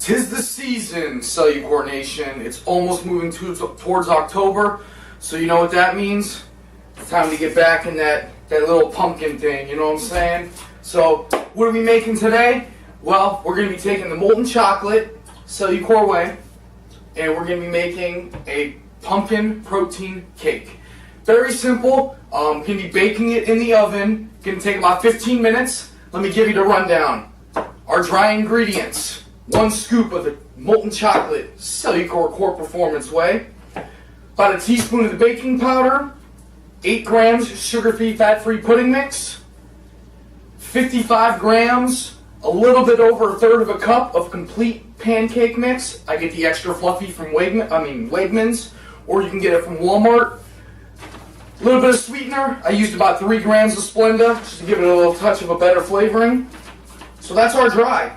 'Tis the season, Cellucor Nation. It's almost moving towards October, so you know what that means? It's time to get back in that little pumpkin thing, you know what I'm saying? So, what are we making today? Well, we're going to be taking the molten chocolate, Cellucor Whey, and we're going to be making a pumpkin protein cake. Very simple. Going to be baking it in the oven. Going to take about 15 minutes. Let me give you the rundown. Our dry ingredients. 1 scoop of the molten chocolate Cellucor Core Performance Whey. About a teaspoon of the baking powder. 8 grams sugar-free, fat-free pudding mix. 55 grams, a little bit over 1/3 of a cup of complete pancake mix. I get the extra fluffy from Wegmans, or you can get it from Walmart. A little bit of sweetener. I used about 3 grams of Splenda, just to give it a little touch of a better flavoring. So that's our dry.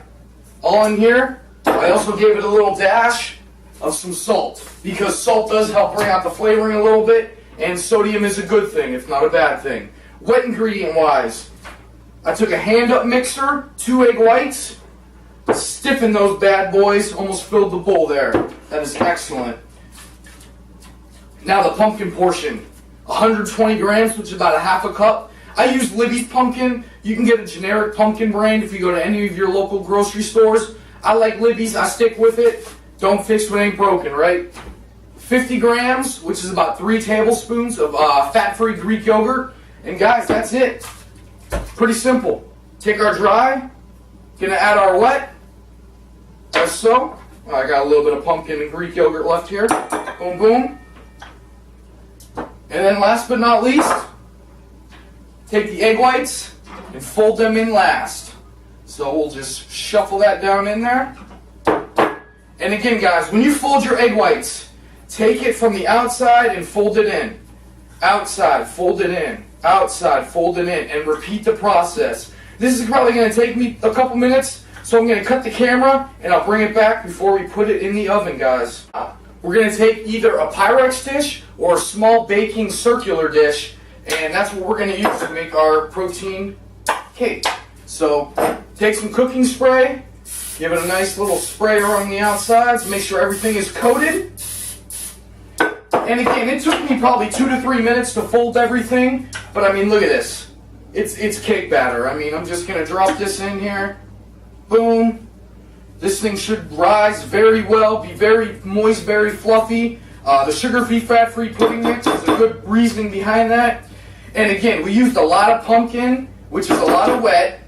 All in here. I also gave it a little dash of some salt, because salt does help bring out the flavoring a little bit, and sodium is a good thing, if not a bad thing. Wet ingredient wise, I took a hand-up mixer, 2 egg whites, stiffened those bad boys, almost filled the bowl there. That is excellent. Now the pumpkin portion, 120 grams, which is about a half a cup. I use Libbys Pumpkin. You can get a generic pumpkin brand if you go to any of your local grocery stores. I like Libbys, I stick with it. Don't fix what ain't broken, right? 50 grams, which is about 3 tablespoons of fat-free Greek yogurt. And guys, that's it. Pretty simple. Take our dry, gonna add our wet, as so. I got a little bit of pumpkin and Greek yogurt left here. Boom, boom. And then last but not least, take the egg whites and fold them in last. So we'll just shuffle that down in there. And again, guys, when you fold your egg whites, take it from the outside and fold it in. Outside, fold it in. Outside, fold it in. And repeat the process. This is probably going to take me a couple minutes, so I'm going to cut the camera and I'll bring it back before we put it in the oven, guys. We're going to take either a Pyrex dish or a small baking circular dish, and that's what we're going to use to make our protein cake. So, take some cooking spray, give it a nice little spray around the outsides, make sure everything is coated. And again, it took me probably 2 to 3 minutes to fold everything, but I mean, look at this. It's cake batter. I mean, I'm just going to drop this in here. Boom. This thing should rise very well, be very moist, very fluffy. The sugar-free, fat-free pudding mix is a good reason behind that. And again, we used a lot of pumpkin, which is a lot of wet,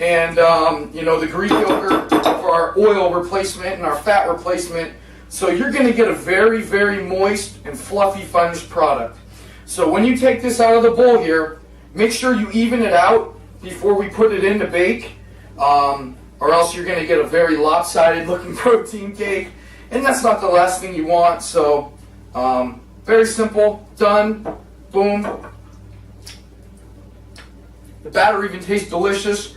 and the Greek yogurt for our oil replacement and our fat replacement. So you're going to get a very, very moist and fluffy finished product. So when you take this out of the bowl here, make sure you even it out before we put it in to bake. Or else you're going to get a very lopsided looking protein cake, and that's not the last thing you want. So very simple, done, boom. The batter even tastes delicious.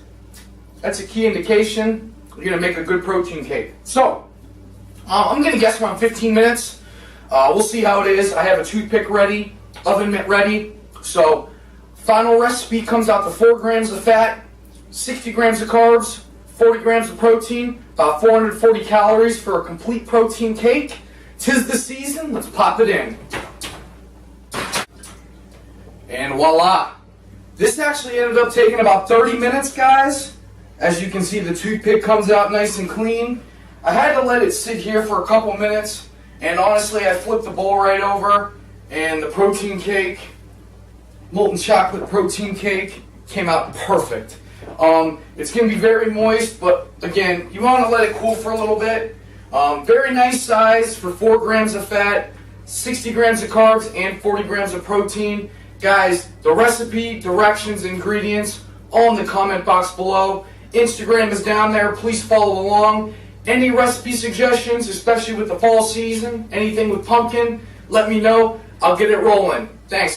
That's a key indication you're going to make a good protein cake. So I'm going to guess around 15 minutes. We'll see how it is. I have a toothpick ready, oven mitt ready. So final recipe comes out to 4 grams of fat, 60 grams of carbs, 40 grams of protein, about 440 calories for a complete protein cake. 'Tis the season, let's pop it in. And voila. This actually ended up taking about 30 minutes, guys. As you can see, the toothpick comes out nice and clean. I had to let it sit here for a couple minutes, and honestly, I flipped the bowl right over, and the protein cake, molten chocolate protein cake, came out perfect. It's going to be very moist, but again, you want to let it cool for a little bit. Very nice size for 4 grams of fat, 60 grams of carbs, and 40 grams of protein. Guys, the recipe, directions, ingredients, all in the comment box below. Instagram is down there. Please follow along. Any recipe suggestions, especially with the fall season, anything with pumpkin, let me know. I'll get it rolling. Thanks.